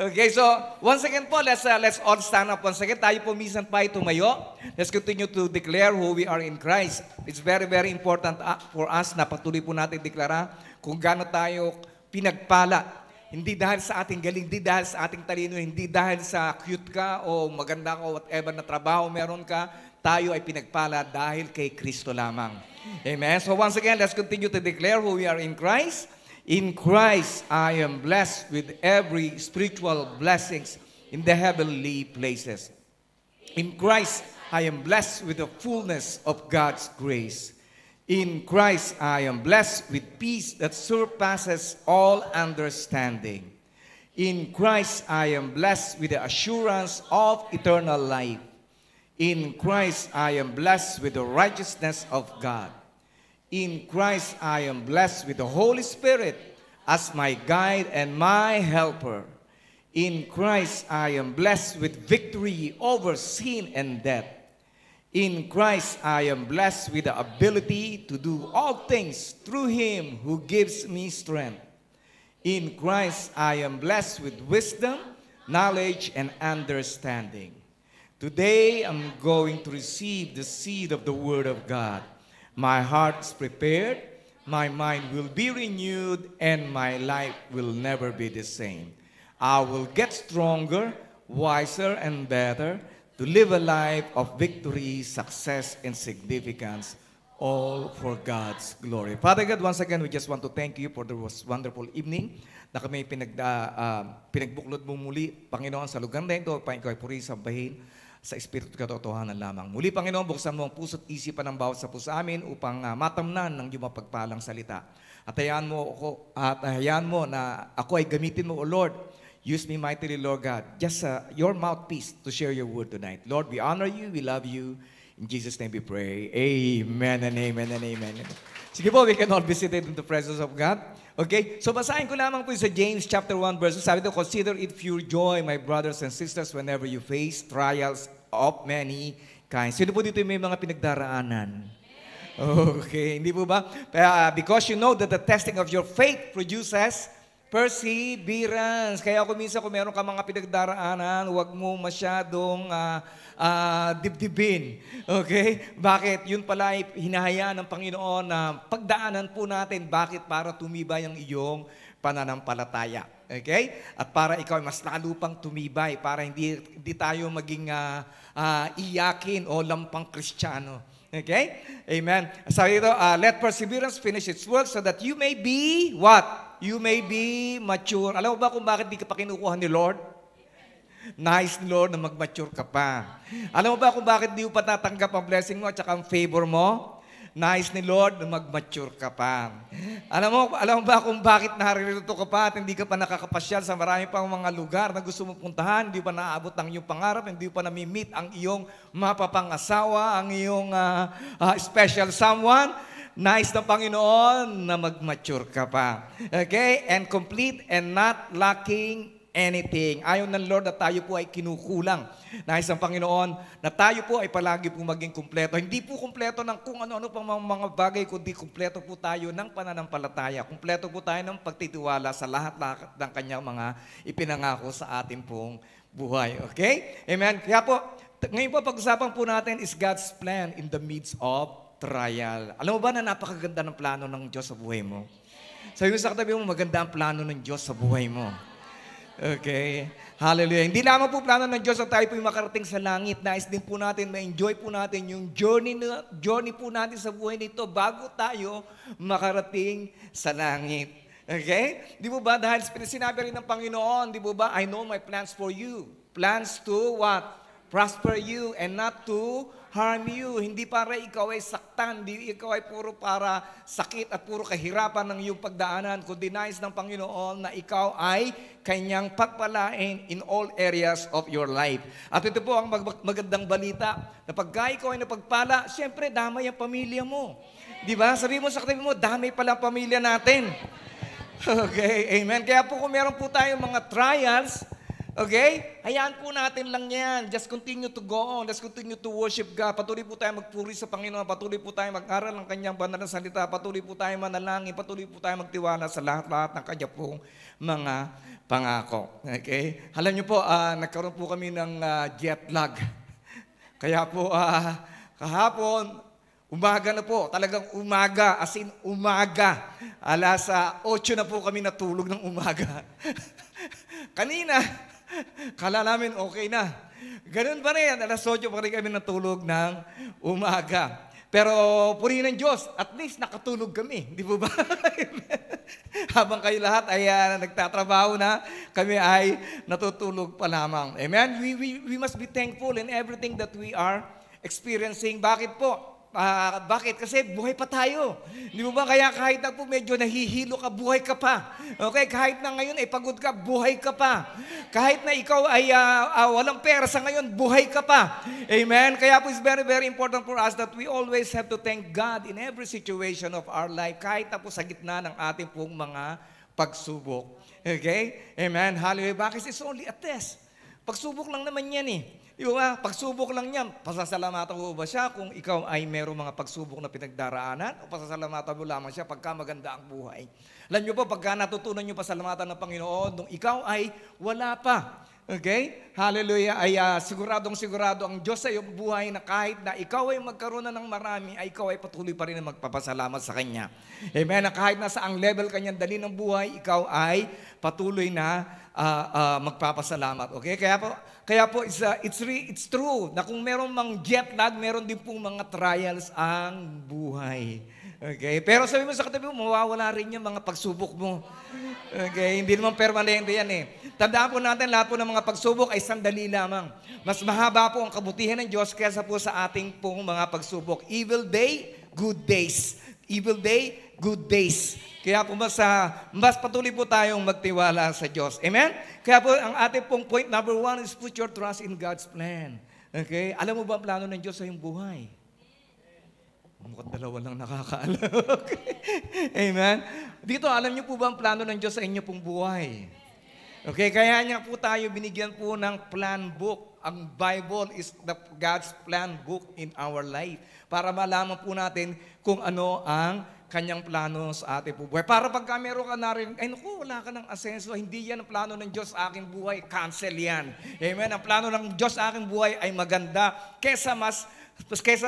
Okay, so once again po, let's all stand up once again. Tayo po minsan pa tumayo. Let's continue to declare who we are in Christ. It's very, very important for us na patuloy po natin deklara kung gaano tayo pinagpala. Hindi dahil sa ating galing, hindi dahil sa ating talino, hindi dahil sa cute ka o maganda ka o whatever na trabaho meron ka, tayo ay pinagpala dahil kay Kristo lamang. Amen? So once again, let's continue to declare who we are in Christ. In Christ, I am blessed with every spiritual blessings in the heavenly places. In Christ, I am blessed with the fullness of God's grace. In Christ, I am blessed with peace that surpasses all understanding. In Christ, I am blessed with the assurance of eternal life. In Christ, I am blessed with the righteousness of God. In Christ, I am blessed with the Holy Spirit as my guide and my helper. In Christ, I am blessed with victory over sin and death. In Christ, I am blessed with the ability to do all things through Him who gives me strength. In Christ, I am blessed with wisdom, knowledge, and understanding. Today, I'm going to receive the seed of the Word of God. My heart is prepared, my mind will be renewed, and my life will never be the same. I will get stronger, wiser, and better to live a life of victory, success, and significance, all for God's glory. Father God, once again, we just want to thank you for the wonderful evening na kami pinagbuklod mo muli, Panginoon, sa lugar na ito, ikaw ay puri sambahin sa Espiritu katotohanan lamang. Muli, Panginoon, buksan mo ang puso't isipan ng bawat sa puso amin upang matamnan ng iyong mapagpalang salita. At hayaan mo na ako ay gamitin mo, O Lord. Use me mightily, Lord God. Just your mouthpiece to share your word tonight. Lord, we honor you, we love you. In Jesus' name we pray. Amen and amen and amen. Sige po, we can all be seated in the presence of God. Okay, so basahin ko lamang po sa James chapter 1 verses. Sabi ito, consider it pure joy, my brothers and sisters, whenever you face trials of many kinds. Sino po dito yung may mga pinagdaraanan? Okay, hindi po ba? Because you know that the testing of your faith produces perseverance. Kaya kung minsan kung meron ka mga pinagdaraanan, huwag mo masyadong dibdibin. Okay? Bakit? Yun pala ay hinahayaan ng Panginoon na pagdaanan po natin. Bakit? Para tumibay ang iyong pananampalataya. Okay? At para ikaw ay mas lalo pang tumibay, para hindi tayo maging iyakin o lampang Kristiyano. Okay? Amen. Sabi ito, let perseverance finish its work so that you may be what? You may be mature. Alam mo ba kung bakit di ka pa kinukuha ni Lord? Nice ni Lord na mag-mature ka pa. Alam mo ba kung bakit di mo pa tatanggap ang blessing mo at saka ang favor mo? Nice ni Lord na mag-mature ka pa. Alam mo ba kung bakit naririto ka pa at hindi ka pa nakakapasyal sa marami pang mga lugar na gusto mo puntahan, hindi pa naabot ang iyong pangarap, hindi pa na-meet ang iyong mapapangasawa, ang iyong special someone? Nice ng Panginoon na mag-mature ka pa. Okay? And complete and not lacking anything. Ayaw ng Lord na tayo po ay kinukulang. Nais ng Panginoon na tayo po ay palagi po maging kumpleto. Hindi po kumpleto ng kung ano-ano pang mga bagay, kundi kumpleto po tayo ng pananampalataya. Kumpleto po tayo ng pagtitiwala sa lahat-lahat ng kanyang mga ipinangako sa ating pong buhay. Okay? Amen? Kaya po, ngayon po pag-usapan po natin is God's plan in the midst of trial. Alam mo ba na napakaganda ng plano ng Diyos sa buhay mo? Sabi mo sa katabi mo, maganda ang plano ng Diyos sa buhay mo. Okay? Hallelujah. Hindi lamang po plano ng Diyos na tayo po yung makarating sa langit. Nais din po natin, ma-enjoy po natin yung journey po natin sa buhay nito bago tayo makarating sa langit. Okay? Di mo ba? Dahil sinabi rin ng Panginoon, di mo ba? I know my plans for you. Plans to what? Prosper you and not to harm you. Hindi para ikaw ay saktan, hindi ikaw ay puro para sakit at puro kahirapan ng iyong pagdaanan, kundi nais ng Panginoon na ikaw ay kanyang pagpalain in all areas of your life. At ito po ang magandang balita, na pagka ikaw ay napagpala, siyempre damay ang pamilya mo. Di ba? Sabi mo sa katabi mo, damay pala ang pamilya natin. Okay, amen. Kaya po kung meron po tayong mga trials, Okay? Hayaan po natin lang yan. Just continue to go on. Just continue to worship God. Patuloy po tayo magpuri sa Panginoon. Patuloy po tayo mag-aral ng Kanyang banal na salita. Patuloy po tayo manalangin. Patuloy po tayo magtiwala sa lahat-lahat ng Kanya pong mga pangako. Okay? Alam niyo po, nagkaroon po kami ng jet lag. Kaya po, kahapon, umaga na po, talagang umaga, as in umaga. Alas 8 na po kami natulog ng umaga. Kanina, kala namin okay na. Ganun pa rin, alas 8 pa rin kami natulog ng umaga. Pero puri ng Diyos, at least nakatulog kami. Di po ba? Habang kayo lahat ay nagtatrabaho na, kami ay natutulog pa lamang. Amen? We must be thankful in everything that we are experiencing. Bakit po? Bakit? Kasi buhay pa tayo. Di mo ba? Kaya kahit na po medyo nahihilo ka, buhay ka pa. Okay? Kahit na ngayon ay pagod ka, buhay ka pa. Kahit na ikaw ay walang pera sa ngayon, buhay ka pa. Amen? Kaya po it's very, very important for us that we always have to thank God in every situation of our life, kahit na po sa gitna ng ating pong mga pagsubok. Okay? Amen? Hallelujah. Bakit? It's only a test. Pagsubok lang naman yan eh. Yung pagsubok lang yan, pasasalamatan mo ba siya kung ikaw ay merong mga pagsubok na pinagdaraanan o pasasalamatan mo lamang siya pagka maganda ang buhay? Alam niyo po, pagka natutunan niyo pasalamatan ng Panginoon nung ikaw ay wala pa. Okay? Hallelujah. Ay siguradong sigurado ang Diyos sa iyong buhay na kahit na ikaw ay magkaroon na ng marami, ay ikaw ay patuloy pa rin na magpapasalamat sa Kanya. Amen? Na kahit na saang level kanyang dali ng buhay, ikaw ay patuloy na magpapasalamat. Okay? Kaya po it's true na kung meron mang jet lag, meron din pong mga trials ang buhay. Okay? Pero sabi mo sa katabi mo, mawawala rin yung mga pagsubok mo. Okay? Hindi naman permanente yan eh. Tandaan po natin, lahat po ng mga pagsubok ay sandali lamang. Mas mahaba po ang kabutihan ng Diyos kaysa po sa ating pong mga pagsubok. Evil day, good days. Evil day, good days. Kaya po mas patuloy po tayong magtiwala sa Diyos. Amen? Kaya po ang ating pong point number 1 is put your trust in God's plan. Okay? Alam mo ba ang plano ng Diyos sa iyong buhay? Mukhang dalawa lang nakakaalam. Okay? Amen? Dito, alam niyo po ba ang plano ng Diyos sa inyo pong buhay? Okay? Kaya niya po tayo binigyan po ng plan book. Ang Bible is God's plan book in our life. Para malaman po natin kung ano ang Kanyang plano sa ating buhay. Para pagka meron ka narinig, ay naku, wala ka ng asenso, hindi yan ang plano ng Diyos sa aking buhay, cancel yan. Amen? Ang plano ng Diyos sa aking buhay ay maganda kesa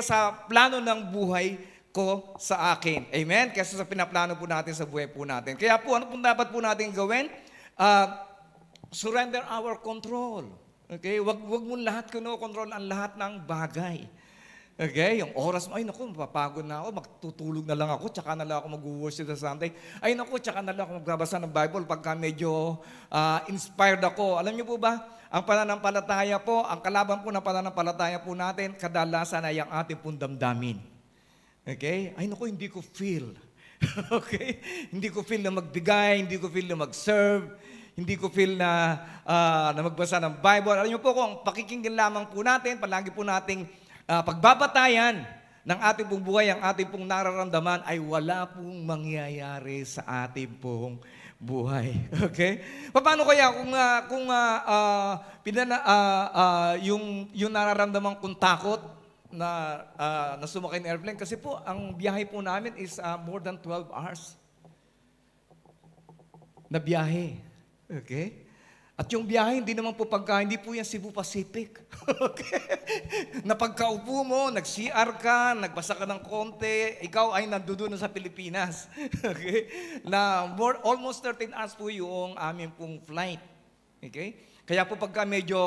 sa plano ng buhay ko sa akin. Amen? Kesa sa pinaplano po natin sa buhay po natin. Kaya po, ano po dapat po natin gawin? Surrender our control. Okay? Wag mo lahat kontrol ang lahat ng bagay. Okay? Yung oras mo, ay naku, mapapagod na ako, magtutulog na lang ako, tsaka na lang ako mag-worship sa Sunday. Ay naku, tsaka na lang ako magbabasa ng Bible pagka medyo inspired ako. Alam niyo po ba, ang pananampalataya po, ang kalaban po ng pananampalataya po natin, kadalasan ay ang ating pong damdamin. Okay? Ay naku, hindi ko feel. Okay? Hindi ko feel na magbigay, hindi ko feel na mag-serve, hindi ko feel na magbasa ng Bible. Alam niyo po, kung pakikinggan lamang po natin, palagi po nating pagbabatayan ng ating pong buhay, ang ating pong nararamdaman ay wala pong mangyayari sa ating pong buhay. Okay? Paano kaya kung yung nararamdaman kong takot na sumakay ng airplane? Kasi po, ang biyahe po namin is more than 12 hours na biyahe. Okay? At yung biyahe, hindi naman po hindi po yan Cebu Pacific. Okay? Na pagkaupo mo, nag-CR ka, nagbasa ka ng konti, ikaw ay nandoon sa Pilipinas. Okay? Na almost 13 hours po yung aming pong flight. Okay? Kaya po pagka medyo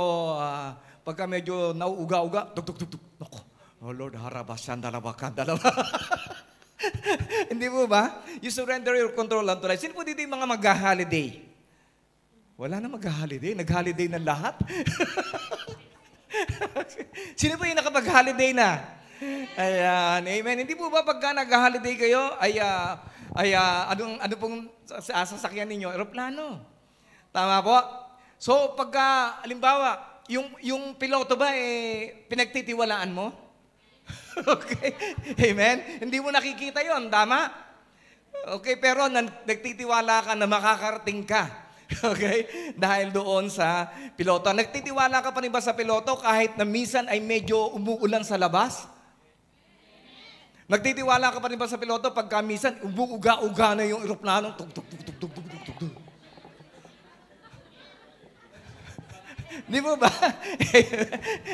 nauuga-uga, tuk-tuk-tuk-tuk, naku, oh Lord, harabasan, dalawakan, dalawa. Hindi po ba? You surrender your control unto life. Sino po dito yung mga mag-holiday? Wala na mag-holiday. Nag-holiday na lahat. Sino po yung nakapag-holiday na? Ayan, amen. Hindi po ba pagka nag-holiday kayo, ano pong sasakyan ninyo? Aeroplano. Tama po? So, pagka, halimbawa, yung piloto ba, pinagtitiwalaan mo? Okay? Amen? Hindi mo nakikita yon, tama? Okay, pero nagtitiwala ka na makakarating ka Okay? Dahil doon sa piloto. Nagtitiwala ka pa rin ba sa piloto kahit na minsan ay medyo umuulan sa labas? Nagtitiwala ka pa rin ba sa piloto pagka minsan umuuga-uga na yung eroplano? Tug, tug, tug, tug, tug, tug, tug, tug. Di mo ba?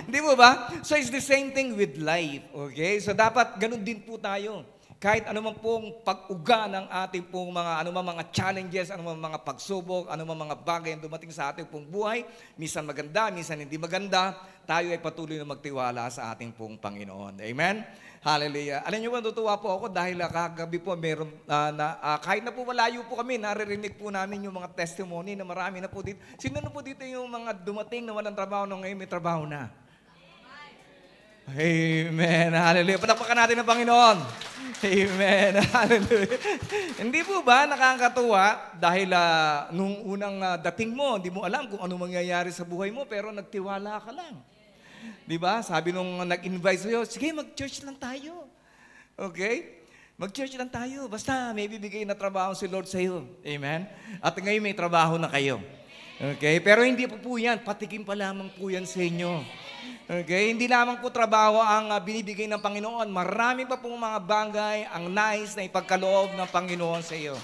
Di mo ba? So it's the same thing with life. Okay? So dapat ganun din po tayo. Kahit anumang pong pag-uga ng ating pong anumang mga challenges, anumang mga pagsubok, anumang mga bagay na dumating sa ating pong buhay, minsan maganda, minsan hindi maganda, tayo ay patuloy na magtiwala sa ating pong Panginoon. Amen? Hallelujah. Alam niyo ba, natutuwa po ako dahil kagabi po meron, kahit na po malayo po kami, naririnig po namin yung mga testimony na marami na po dito. Sino na po dito yung mga dumating na walang trabaho na ngayon may trabaho na? Amen. Hallelujah. Palakpakan natin ang Panginoon. Amen. Hallelujah. Hindi po ba nakakatuwa dahil nung unang dating mo, hindi mo alam kung ano mangyayari sa buhay mo, pero nagtiwala ka lang. Di ba? Sabi nung nag-invite sa'yo, sige, mag-church lang tayo. Okay? Mag-church lang tayo. Basta may bibigay na trabaho si Lord sa'yo. Amen? At ngayon may trabaho na kayo. Okay? Pero hindi po yan. Patikim pa lamang po yan sa inyo. Okay? Hindi lamang po trabaho ang binibigay ng Panginoon. Marami pa pong mga bagay ang nais na ipagkaloob ng Panginoon sa iyo.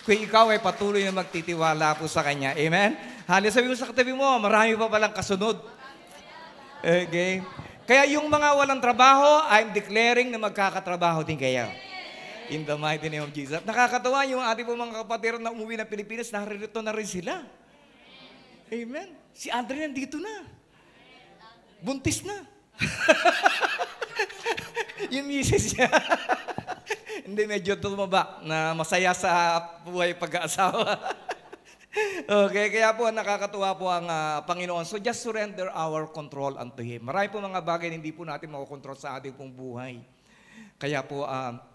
Kung ikaw ay patuloy na magtitiwala po sa Kanya. Amen? Halos sabi mo sa katabi mo, marami pa palang kasunod. Okay? Kaya yung mga walang trabaho, I'm declaring na magkakatrabaho din kayo. In the mighty name of Jesus. Nakakatawa yung ating po mga kapatid na umuwi ng Pilipinas, naririto na rin sila. Amen? Si Andre nandito na. Buntis na. Yung misis niya. Hindi, medyo tumaba na masaya sa buhay pag-aasawa. Okay, kaya po nakakatuwa po ang Panginoon. So just surrender our control unto Him. Marami po mga bagay na hindi po natin makokontrol sa ating pong buhay. Kaya po,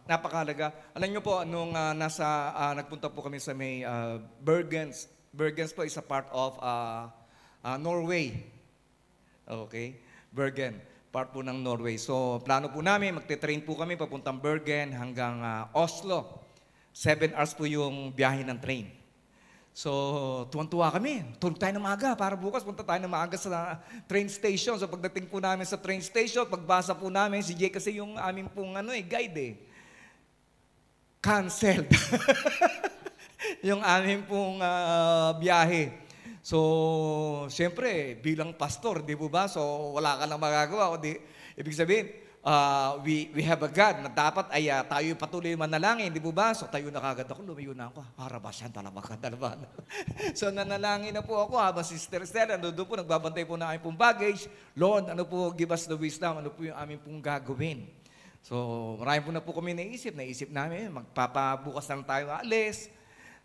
napakahalaga. Alam niyo po, nung nagpunta po kami sa may Bergens. Bergens po is a part of Norway. Okay? Bergen, part po ng Norway. So, plano po namin, magte-train po kami papuntang Bergen hanggang Oslo. 7 hours po yung biyahe ng train. So, tuwan-tuwa kami. Tulog tayo ng maaga para bukas punta tayo ng maaga sa train station. So, pagdating po namin sa train station, pagbasa po namin, si Jay kasi yung aming pong guide Canceled. Yung aming pong biyahe. So, siyempre, bilang pastor, di po ba? So, wala ka lang magagawa. Ibig sabihin, we have a God na dapat ay tayo patuloy manalangin, di po ba? So, tayo na kagad ako, lumayo na ako. Harabasan, talabakan. So, nanalangin na po ako habang si Sister Stella, doon po, nagbabantay po na aming pong baggage. Lord, ano po, give us the wisdom, ano po yung aming pong gagawin. So, marami po na po kami naisip namin, magpapabukas lang tayo alis.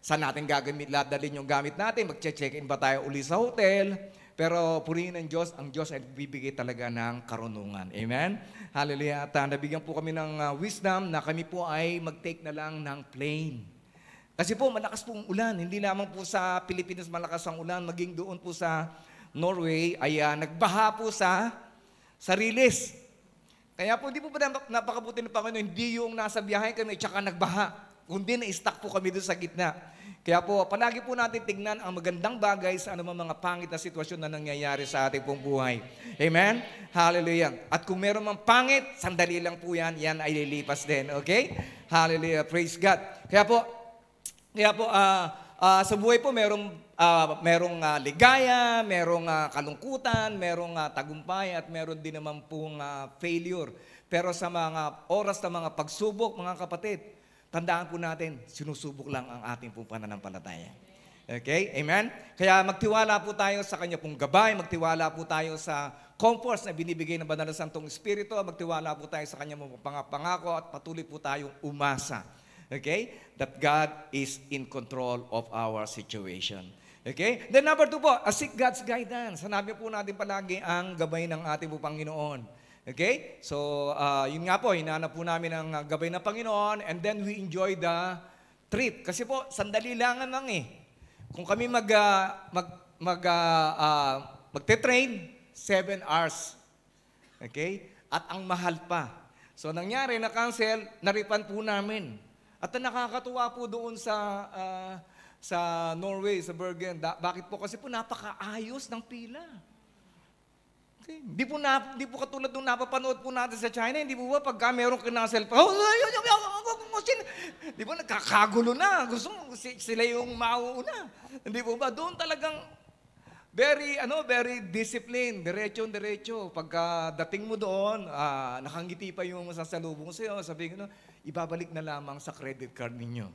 Saan natin gagamit, dalhin yung gamit natin, mag-check-in ba tayo uli sa hotel. Pero purihin ng Diyos, ang Diyos ay bibigay talaga ng karunungan. Amen? Hallelujah. At nabigyan po kami ng wisdom na kami po ay mag-take na lang ng plane. Kasi po, malakas pong ulan. Hindi lamang po sa Pilipinas malakas ang ulan, maging doon po sa Norway ay nagbaha po sa Riles. Kaya po, hindi po ba napakabuti ng Panginoon, hindi yung nasa biyahe kami, tsaka nagbaha. Kundi na-stuck po kami doon sa gitna. Kaya po, palagi po natin tignan ang magandang bagay sa anumang mga pangit na sitwasyon na nangyayari sa ating pong buhay. Amen? Hallelujah. At kung meron mang pangit, sandali lang po yan ay lilipas din. Okay? Hallelujah. Praise God. Kaya po, sa buhay po, merong ligaya, merong kalungkutan, merong tagumpay, at meron din naman pong failure. Pero sa mga oras na mga pagsubok, mga kapatid, tandaan po natin, sinusubok lang ang ating pong pananampalataya. Okay? Amen? Kaya magtiwala po tayo sa Kanya pong gabay, magtiwala po tayo sa comforts na binibigay ng Banal na Santong Espiritu, magtiwala po tayo sa Kanya mga pangako at patuloy po tayong umasa. Okay? That God is in control of our situation. Okay? Then number 2 po, seek God's guidance. Hanapin po natin palagi ang gabay ng ating pong Panginoon. Okay? So, yun nga po, hinanap po namin ang gabay ng Panginoon and then we enjoy the trip. Kasi po, sandali lang lang Kung kami magte-train, 7 hours. Okay? At ang mahal pa. So, nangyari, na-cancel, na-refund po namin. At nakakatuwa po doon sa sa Norway, sa Bergen. Bakit po? Kasi po napakaayos ng pila. Okay. Hindi po katulad nung napapanood po natin sa China, hindi po ba pagka meron kinancel pa, di ba nagkakagulo na, gusto mo sila yung mauuna. Hindi po ba? Doon talagang very disciplined, diretso. Pagka dating mo doon, nakangiti pa yung sasalubong sa'yo, sabihin ko, ibabalik na lamang sa credit card ninyo.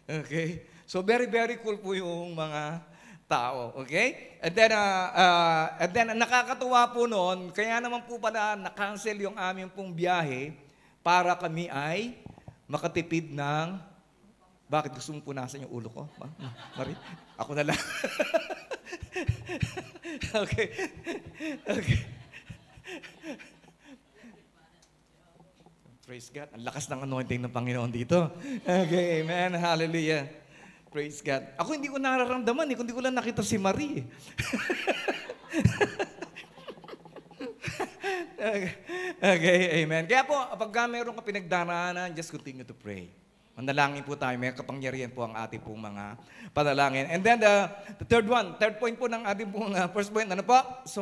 Okay? So very cool po yung mga tao. Okay? And then nakakatuwa po noon, kaya naman po pala na-cancel yung aming pong biyahe para kami ay makatipid ng... Bakit gusto mong punasan yung ulo ko? Mari? Ako na lang. Okay. Praise God. Ang lakas ng anointing ng Panginoon dito. Okay, amen. Hallelujah. Praise God. Ako hindi ko nararamdaman kundi ko lang nakita si Marie. Okay, amen. Kaya po, pag meron ka pinagdaraanan, just continue to pray. Manalangin po tayo, may kapangyarihan po ang ating pong mga panalangin. And then the third point po ng ating pong first point, ano po? So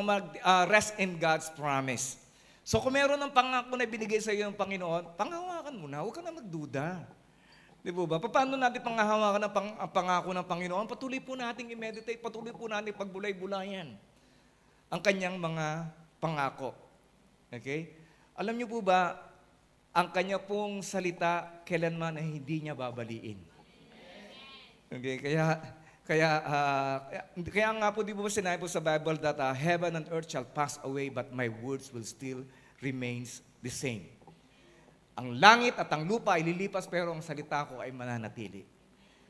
rest in God's promise. So kung meron ng pangako na binigay sa iyo ng Panginoon, panghawakan mo na, huwag ka na magduda. Di ba? Paano natin panghahawakan ang pangako ng Panginoon? Patuloy po natin i-meditate, patuloy po natin pagbulay-bulayan ang kanyang mga pangako. Okay? Alam niyo po ba, ang kanya pong salita, kailanman ay hindi niya babaliin. Okay, kaya nga po, di ba sinabi po sa Bible that heaven and earth shall pass away, but my words will still remains the same. Ang langit at ang lupa ay lilipas, pero ang salita ko ay mananatili.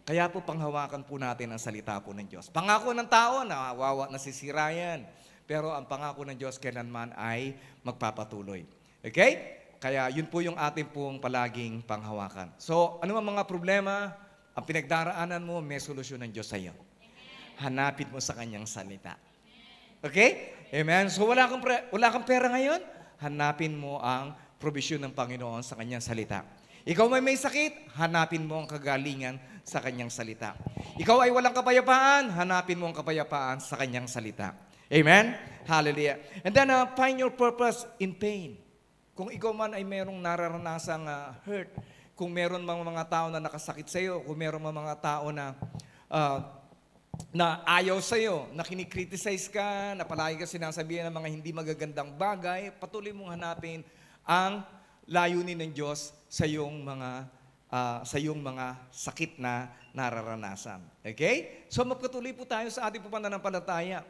Kaya po panghawakan po natin ang salita po ng Diyos. Pangako ng tao, nasisira yan. Pero ang pangako ng Diyos kailanman ay magpapatuloy. Okay? Kaya yun po yung ating pong palaging panghawakan. So, ano man mga problema, ang pinagdaraanan mo, may solusyon ng Diyos sa iyo. Hanapin mo sa kanyang salita. Okay? Amen? So, wala kang pera ngayon, hanapin mo ang provision ng Panginoon sa kanyang salita. Ikaw may sakit, hanapin mo ang kagalingan sa kanyang salita. Ikaw ay walang kapayapaan, hanapin mo ang kapayapaan sa kanyang salita. Amen? Hallelujah. And then, find your purpose in pain. Kung ikaw man ay mayroong nararanasang hurt, kung meron mga tao na nakasakit sa iyo, kung meron mga tao na ayaw sa iyo, na kinikriticize ka, na palagi ka sinasabihan ng mga hindi magagandang bagay, patuloy mong hanapin ang layunin ng Diyos sa iyong mga sakit na nararanasan. Okay? So magpatuloy po tayo sa ating pananampalataya.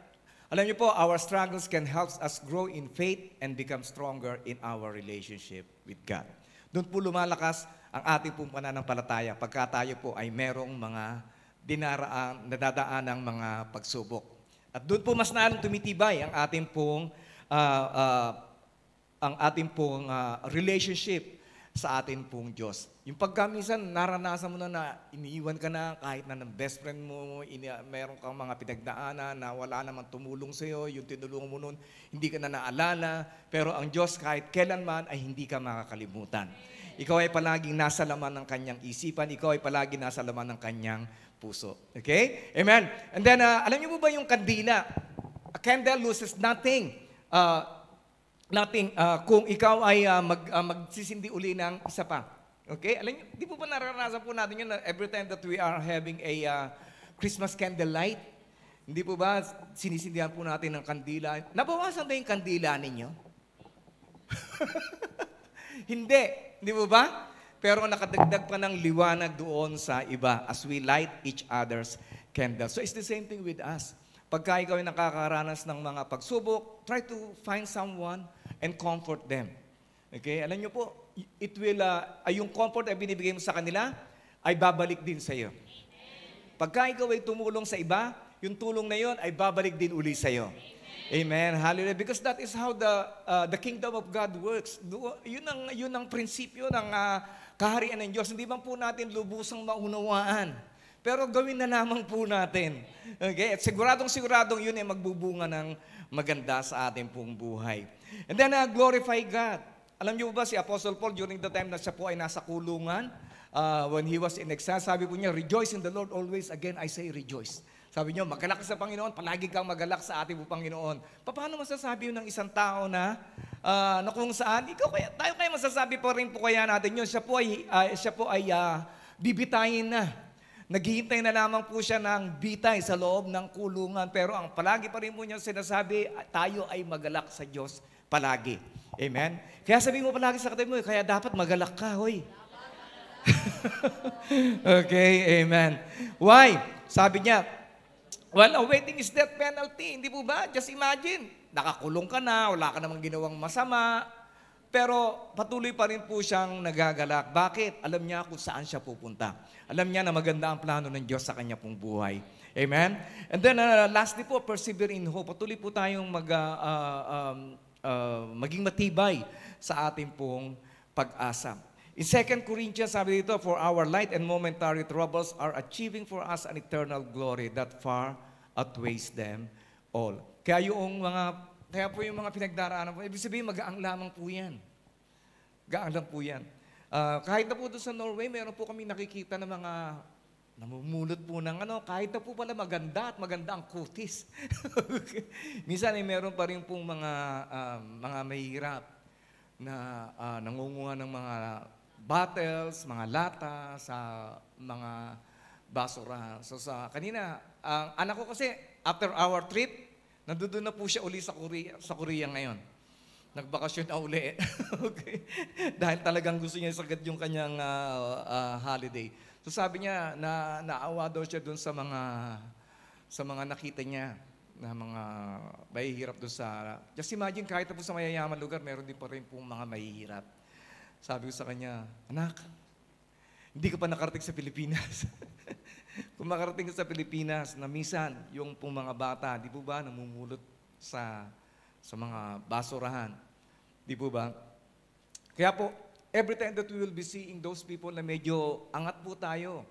Alam niyo po, our struggles can help us grow in faith and become stronger in our relationship with God. Doon po lumalakas ang ating pong pananampalataya pagka tayo po ay merong mga nadadaan ng mga pagsubok. At doon po mas lalong tumitibay ang ating pong relationship sa ating pong Diyos. Yung pagka minsan naranasan mo na iniiwan ka na kahit na ng best friend mo, meron kang mga pinagdaanan na wala namang tumulong sa iyo, yung tinulungan mo noon, hindi ka na naalala, pero ang Diyos kahit kailanman ay hindi ka makakalimutan. Ikaw ay palaging nasa laman ng kanyang isipan, ikaw ay palaging nasa laman ng kanyang puso. Okay? Amen? And then, alam niyo po ba yung kandila? A candle loses nothing. Kung ikaw ay magsisindi uli ng isa pa. Okay? Alam niyo, di po ba naranasan po natin yun every time that we are having a Christmas candle light? Hindi po ba sinisindihan po natin ng kandila? Nabawasan ba yung kandila ninyo? Hindi. Hindi po ba? Pero nakadagdag pa ng liwanag doon sa iba as we light each other's candles. So it's the same thing with us. Pagka ikaw ay nakakaranas ng mga pagsubok, try to find someone and comfort them. Okay? Alam niyo po, yung comfort ay binibigay mo sa kanila, ay babalik din sa iyo. Pagka ikaw ay tumulong sa iba, yung tulong na yon ay babalik din uli sa iyo. Amen. Hallelujah. Because that is how the kingdom of God works. Yun ang prinsipyo ng kaharian ng Diyos. Hindi man po natin lubusang maunawaan. Pero gawin na lamang po natin. Okay? At siguradong yun ay magbubunga ng maganda sa ating pong buhay. And then, glorify God. Alam niyo ba si Apostle Paul during the time na siya po ay nasa kulungan, when he was in exile, sabi po niya, rejoice in the Lord always. Again, I say rejoice. Sabi niyo, magalak sa Panginoon, palagi kang magalak sa ating po Panginoon. Paano masasabi yun ng isang tao na kung saan, tayo kaya masasabi pa rin po kaya natin yun, siya po ay bibitayin na. Naghihintay na lamang po siya ng bitay sa loob ng kulungan. Pero ang palagi pa rin po niya sinasabi, tayo ay magalak sa Diyos palagi. Amen? Kaya sabi mo palagi sa katabi mo, kaya dapat magalak ka, hoy. Okay, amen. Why? Sabi niya, while awaiting his death penalty, hindi po ba? Just imagine, nakakulong ka na, wala ka namang ginawang masama, pero patuloy pa rin po siyang nagagalak. Bakit? Alam niya kung saan siya pupunta. Alam niya na maganda ang plano ng Diyos sa kanya pong buhay. Amen? And then lastly po, persevere in hope. Patuloy po tayong maging matibay sa ating pong pag-asa. In 2 Corinthians, sabi dito, for our light and momentary troubles are achieving for us an eternal glory that far outweighs them all. Kaya po yung mga pinagdaraanan po, ibig sabihin, magaang lamang po yan. Gaang lang po yan. Kahit na po doon sa Norway, meron po kami nakikita na mga namumulot po ng kahit na po pala maganda at maganda ang kutis. Minsan ay meron pa rin pong mga mahirap na nangunguha ng mga bottles, mga lata sa mga basura. So kanina, ang anak ko kasi, after our trip, nandoon na po siya uli sa Korea ngayon. Nagbakasyon na uli. Okay. Dahil talagang gusto niya isagad yung kanyang holiday. So sabi niya, naawa daw siya doon sa mga nakita niya na mga mahihirap doon sa... Just imagine, kahit po sa mayayaman lugar, meron din pa rin pong mga mahihirap. Sabi ko sa kanya, anak, hindi ka pa nakarating sa Pilipinas. Kung makarating ka sa Pilipinas, na minsan, yung pong mga bata, di po ba, namumulot sa mga basurahan. Di po ba? Kaya po, every time that we will be seeing those people na medyo angat po tayo,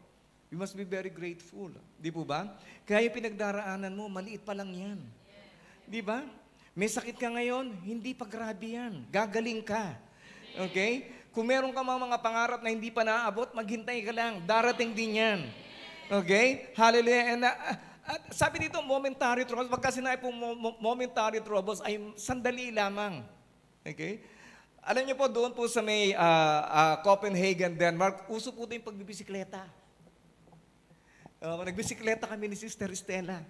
we must be very grateful. Di po ba? Kaya yung pinagdaraanan mo, maliit pa lang yan. Di ba? May sakit ka ngayon, hindi pa grabe yan. Gagaling ka. Okay? Kung meron ka mga pangarap na hindi pa naaabot, maghintay ka lang. Darating din yan. Okay? Hallelujah. And sabi dito, momentary troubles. Pagka sinabi po momentary troubles ay sandali lamang. Okay? Alam niyo po, doon po sa may Copenhagen, Denmark, uso po din pagbibisikleta. Nagbisikleta kami ni Sister Estela.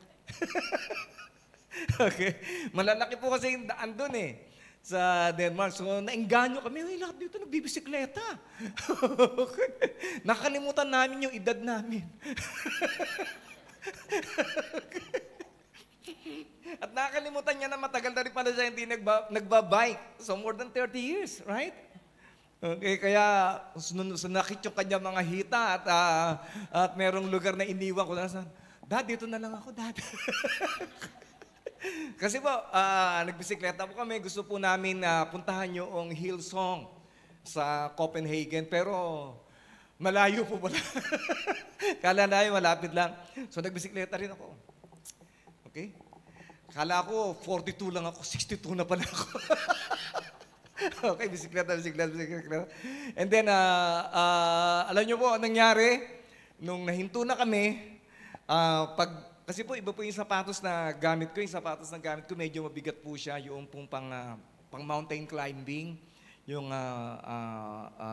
Okay? Malalaki po kasi yung daan doon sa Denmark. So, naengganyo kami. Uy, lahat dito nagbibisikleta. Okay. Nakalimutan namin yung edad namin. At nakalimutan niya na matagal na rin pala siya hindi nagbabike. So, more than 30 years, right? Okay, kaya sunakit yung kanya mga hita at merong lugar na iniwan ko na saan. Dad, dito na lang ako, Dad. Kasi po, nagbisikleta po kami. Gusto po namin puntahan yung Hillsong sa Copenhagen. Pero malayo po pala. Kala namin malapit lang. So nagbisikleta rin ako. Okay? Kala ko 42 lang ako, 62 na pala ako. Okay, bisikleta. And then, alam nyo po, nangyari, nung nahinto na kami, kasi po, iba po yung sapatos na gamit ko. Yung sapatos na gamit ko, medyo mabigat po siya. Yung pong pang mountain climbing. Yung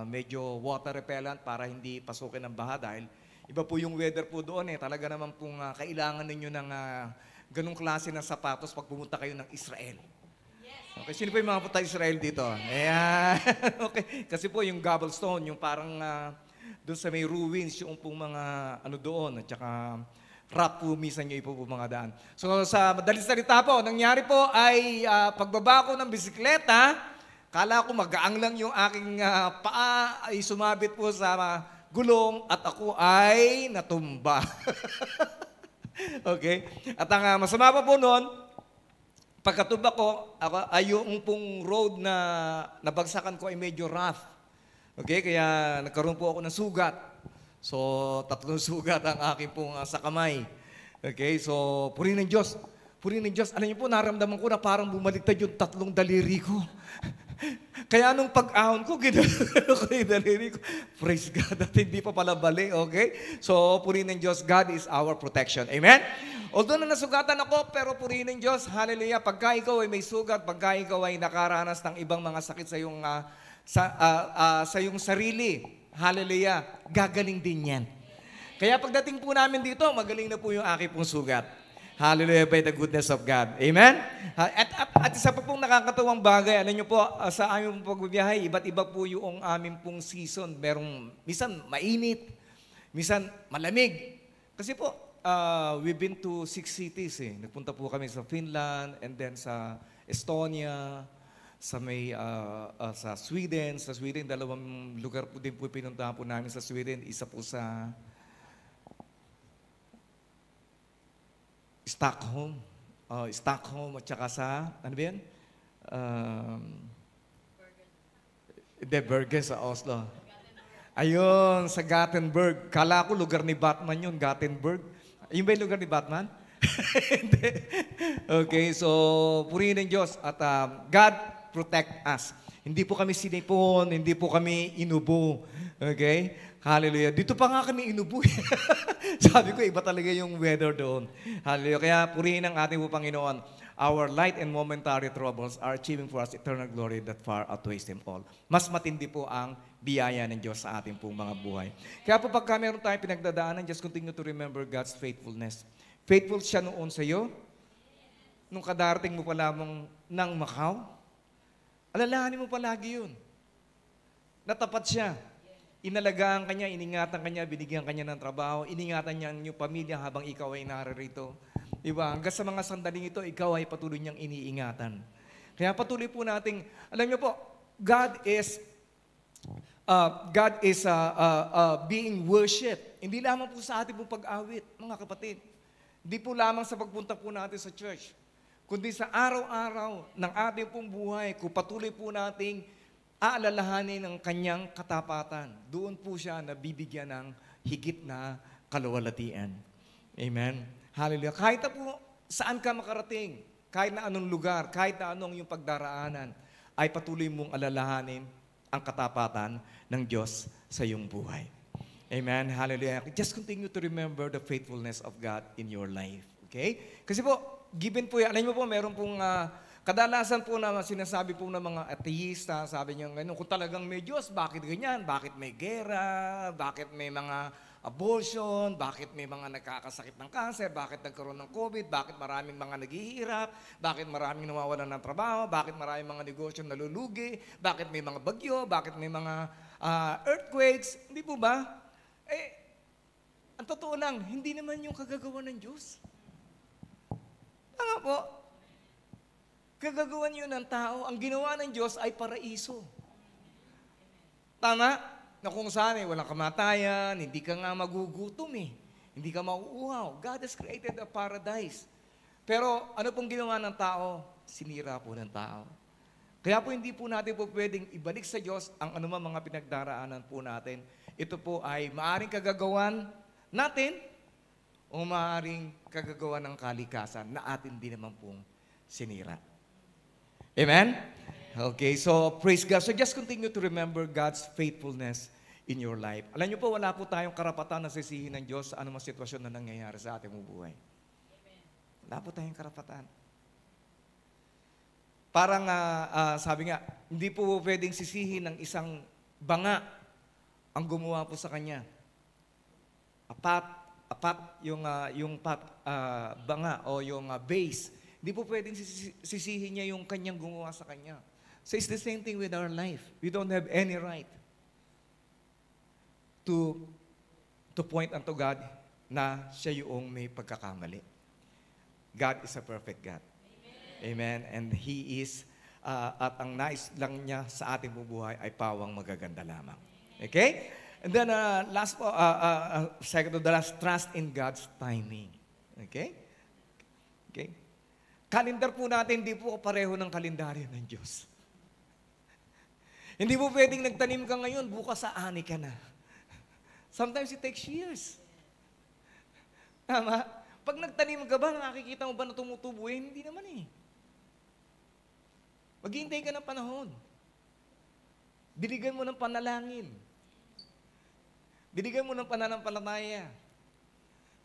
medyo water repellent para hindi pasukin ng baha. Dahil iba po yung weather po doon. Talaga naman pong kailangan ninyo ng ganong klase ng sapatos pag pumunta kayo ng Israel. Okay, sino po yung mga punta Israel dito? Ayan. Okay, kasi po yung Gobblestone, yung parang doon sa may ruins, yung pong mga doon. At saka... rap po, minsan nyo ipo po mga daan. So sa madaling salita po, nangyari po ay pagbaba ko ng bisikleta, kala ko magaang lang yung aking paa ay sumabit po sa gulong at ako ay natumba. Okay? At ang masama pa po noon, pagkatumba ko, ay yung pong road na nabagsakan ko ay medyo rough. Okay? Kaya nagkaroon po ako ng sugat. So, 3 sugat ang aking pong sa kamay. Okay, so, purihin ng Diyos. Purihin ng Diyos. Alam niyo po, naramdaman ko na parang bumaliktad yung 3 daliri ko. Kaya nung pag-ahon ko, ginagano ko yung daliri ko. Praise God, at hindi pa pala bali, okay? So, purihin ng Diyos, God is our protection. Amen? Although na nasugatan ako, pero purihin ng Diyos, hallelujah, pagka ikaw ay may sugat, pagka ikaw ay nakaranas ng ibang mga sakit sa iyong, sa iyong sarili, hallelujah, gagaling din yan. Kaya pagdating po namin dito, magaling na po yung aking pong sugat. Hallelujah, by the goodness of God. Amen? At isa pa pong nakakatuwang bagay, alam nyo po, sa aming pong pagbibiyahe, iba't iba po yung aming pong season. Merong, minsan mainit, minsan malamig. Kasi po, we've been to 6 cities eh. Nagpunta po kami sa Finland, and then sa Estonia, sa sa Sweden. Sa Sweden, 2 lugar po din po pinuntahan po namin sa Sweden. Isa po sa Stockholm at saka sa, ano ba yan? Bergen sa Oslo. Ayun, sa Gothenburg. Kala ko lugar ni Batman yun, Gothenburg. Yung ba yung lugar ni Batman? Hindi. Okay, so purihin ng Diyos at God protect us. Hindi po kami sinipon, hindi po kami inubo. Okay? Hallelujah. Dito pa nga kami inubo. Sabi ko, iba talaga yung weather doon. Hallelujah. Kaya purihin ang ating po Panginoon. Our light and momentary troubles are achieving for us eternal glory that far outweighs them all. Mas matindi po ang biyaya ng Diyos sa ating pong mga buhay. Kaya po pagka meron tayong pinagdadaanan, just continue to remember God's faithfulness. Faithful siya noon sa iyo. Nung kadarating mo pa lamang ng Macau, alalahanin mo palagi yun. Natapat siya. Inalagaan kanya, iningatan kanya, binigyan kanya ng trabaho, iningatan niya ang iyong pamilya habang ikaw ay naririto. Diba? Hanggang sa mga sandaling ito, ikaw ay patuloy niyang iniingatan. Kaya patuloy po nating, alam niyo po, God is being worshipped. Hindi lamang po sa ating pong pag-awit, mga kapatid. Hindi po lamang sa pagpunta po natin sa church, kundi sa araw-araw ng ating pong buhay, kung patuloy po nating aalalahanin ang kanyang katapatan. Doon po siya nabibigyan ng higit na kaluwalhatian. Amen? Hallelujah. Kahit na po saan ka makarating, kahit na anong lugar, kahit na anong yung pagdaraanan, ay patuloy mong alalahanin ang katapatan ng Diyos sa iyong buhay. Amen? Hallelujah. Just continue to remember the faithfulness of God in your life. Okay? Kasi po, given po yan, alam mo po, meron pong kadalasan po na sinasabi po ng mga ateista, sabi niya ganun, kung talagang may Diyos, bakit ganyan? Bakit may gera? Bakit may mga abortion? Bakit may mga nagkakasakit ng cancer? Bakit nagkaroon ng COVID? Bakit maraming mga naghihirap? Bakit maraming nawawalan ng trabaho? Bakit maraming mga negosyo nalulugi? Bakit may mga bagyo? Bakit may mga earthquakes? Hindi po ba? Ang totoo lang, hindi naman yung kagagawa ng Diyos. Tama po. Kagagawan yun ng tao. Ang ginawa ng Diyos ay paraiso. Tama? Na kung saan walang kamatayan, hindi ka nga magugutom Hindi ka mauuhaw. God has created a paradise. Pero ano pong ginawa ng tao? Sinira po ng tao. Kaya po hindi po natin po pwedeng ibalik sa Diyos ang anumang mga pinagdaraanan po natin. Ito po ay maaaring kagagawan natin o maaaring kagagawan ng kalikasan na atin din naman pong sinira. Amen? Okay, so praise God. So just continue to remember God's faithfulness in your life. Alam niyo po, wala po tayong karapatan na sisihin ng Diyos sa anumang sitwasyon na nangyayari sa ating buhay. Wala po tayong karapatan. Parang sabi nga, hindi po pwedeng sisihin ng isang banga ang gumawa po sa kanya. Apat yung banga o yung base. Hindi po pwedeng sisihin niya yung kanyang gumawa sa kanya. So it's the same thing with our life. We don't have any right to point unto God na siya yung may pagkakamali. God is a perfect God. Amen. And He is, at ang nais lang niya sa ating bubuhay ay pawang magaganda lamang. Okay? And then second to the last, trust in God's timing. Okay? Okay? Kalendar po natin, hindi po pareho ng kalendaryo ng Diyos. Hindi po pwedeng nagtanim ka ngayon, bukas sa ani ka na. Sometimes it takes years. Tama? Pag nagtanim ka ba, nakikita mo ba na tumutubo? Hindi naman Maghihintay ka ng panahon. Binigyan mo ng panalangin. Binigyan mo ng pananampalataya.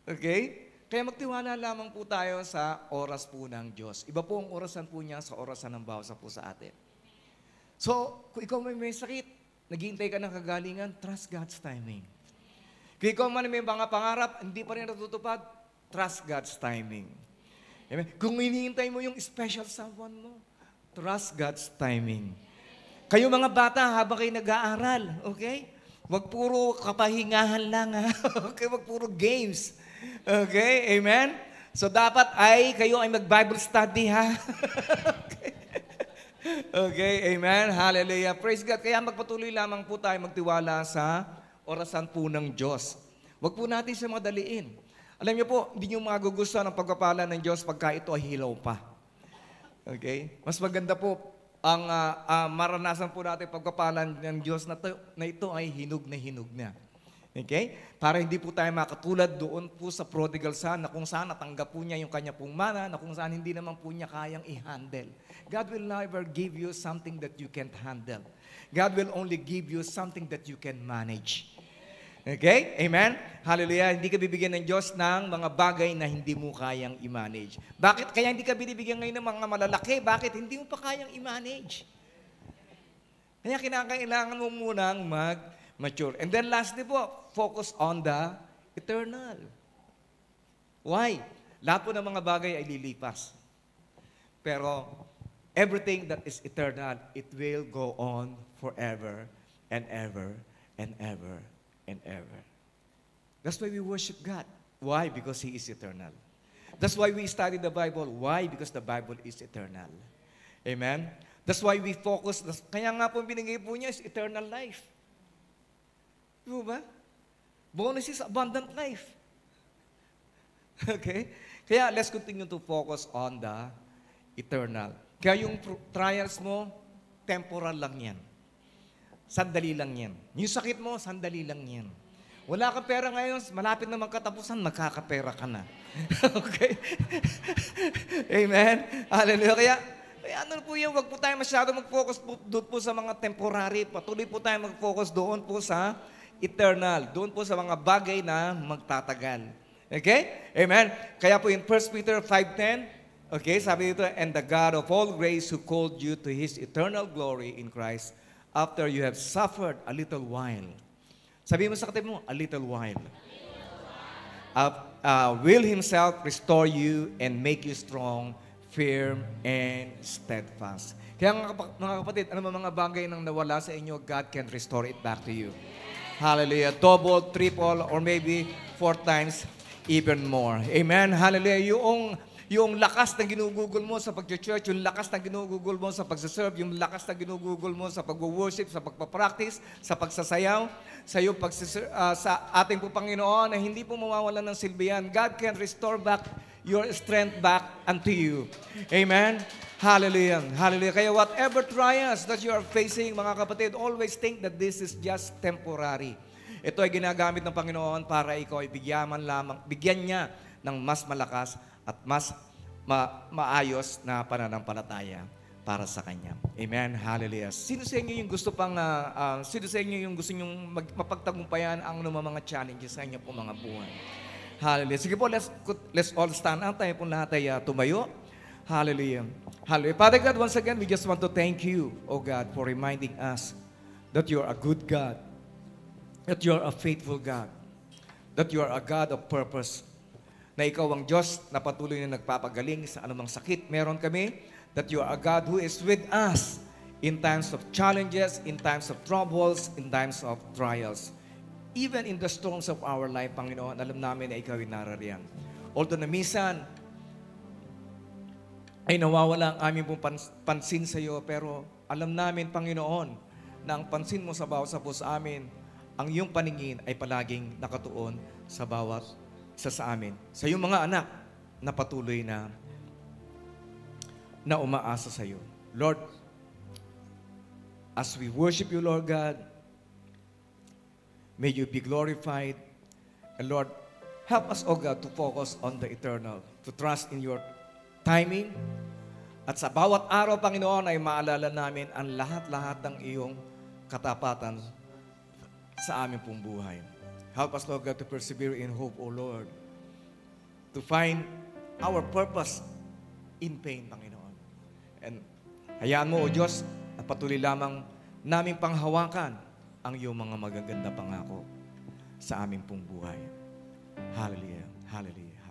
Okay? Kaya magtiwala lamang po tayo sa oras po ng Diyos. Iba po ang orasan po niya sa orasan ng bawat po sa atin. So, kung ikaw may sakit, naghihintay ka ng kagalingan, trust God's timing. Kung ikaw man may mga pangarap, hindi pa rin natutupad, trust God's timing. Amen? Kung hinihintay mo yung special someone mo, trust God's timing. Kayo mga bata, habang kayo nag-aaral, okay? Wag puro kapahingahan lang, ha? Okay, wag puro games. Okay, amen? So dapat kayo ay mag-Bible study, ha? Okay. Okay, amen? Hallelujah. Praise God. Kaya magpatuloy lamang po tayo magtiwala sa orasan po ng Diyos. Wag po natin siya madaliin. Alam niyo po, hindi niyo magugustuhan ang pagpapala ng Diyos pagka ito ay hilaw pa. Okay? Mas maganda po ang maranasan po natin pagpapalan ng Diyos na ito ay hinog na. Okay? Para hindi po tayo makatulad doon po sa prodigal son na kung saan natanggap po niya yung kanya pong mana, na kung saan hindi naman po niya kayang i-handle. God will never give you something that you can't handle. God will only give you something that you can manage. Okay? Amen? Hallelujah. Hindi ka bibigyan ng Diyos ng mga bagay na hindi mo kayang i-manage. Bakit? Kaya hindi ka binibigyan ngayon ng mga malalaki. Bakit? Hindi mo pa kayang i-manage. Kaya kinakailangan mo munang mag-mature. And then lastly po, focus on the eternal. Why? Lahat po ng mga bagay ay lilipas. Pero everything that is eternal, it will go on forever and ever and ever and ever. That's why we worship God. Why? Because He is eternal. That's why we study the Bible. Why? Because the Bible is eternal. Amen? That's why we focus. Kaya nga po binigay po niya is eternal life. Di ba? Bonus is abundant life. Okay? Kaya let's continue to focus on the eternal. Kaya yung trials mo, temporal lang yan. Sandali lang yan. Yung sakit mo, sandali lang yan. Wala ka pera ngayon, malapit na magkatapusan, magkakapera ka na. Okay? Amen? Hallelujah. Kaya ano po yung, wag po tayo masyado mag-focus doon po sa mga temporary. Patuloy po tayo mag-focus doon po sa eternal. Doon po sa mga bagay na magtatagal. Okay? Amen? Kaya po in 1 Peter 5:10, okay, sabi dito, and the God of all grace who called you to His eternal glory in Christ, after you have suffered a little while. Sabi mo sa katabi mo, a little while. Will Himself restore you and make you strong, firm, and steadfast. Kaya mga kapatid, ano mga bagay nang nawala sa inyo, God can restore it back to you. Hallelujah. Double, triple, or maybe 4 times, even more. Amen. Hallelujah. Yung lakas na ginugugol mo sa pag-church, yung lakas na ginugugol mo sa pag-serve, yung lakas na ginugugol mo sa pag-worship, sa pagpapractice, sa pagsasayaw, sa ating po Panginoon na hindi po mawawalan ng silbihan. God can restore back your strength back unto you. Amen? Hallelujah. Hallelujah. Kaya whatever trials that you are facing, mga kapatid, always think that this is just temporary. Ito ay ginagamit ng Panginoon para ikaw ay bigyan niya ng mas malakas at mas maayos na pananampalataya para sa Kanya. Amen? Hallelujah. Sino sa inyo yung gusto nyong mapagtagumpayan ang mga challenges sa inyo po mga buhay? Hallelujah. Sige po, let's all stand up. Tayo po lahat ay tumayo. Hallelujah. Hallelujah. Father God, once again, we just want to thank you, O God, for reminding us that you are a good God, that you are a faithful God, that you are a God of purpose, na ikaw ang Diyos na patuloy na nagpapagaling sa anumang sakit. Meron kami that you are a God who is with us in times of challenges, in times of troubles, in times of trials. Even in the storms of our life, Panginoon, alam namin na ikaw ay narariyan. Although na minsan ay nawawala ang aming pong pansin sa iyo, pero alam namin, Panginoon, na ang pansin mo sa bawat sa amin, ang iyong paningin ay palaging nakatuon sa bawat isa sa amin. Sa iyong mga anak na patuloy na umaasa sa iyo. Lord, as we worship you, Lord God, may you be glorified. And Lord, help us, O God, to focus on the eternal, to trust in your timing. At sa bawat araw, Panginoon, ay maalala namin ang lahat-lahat ng iyong katapatan sa aming pong buhay. Help us, Lord God, to persevere in hope, O Lord. To find our purpose in pain, Panginoon. And hayaan mo, O Diyos, at patuloy lamang naming panghawakan ang iyong mga magaganda pangako sa aming pong buhay. Hallelujah. Hallelujah.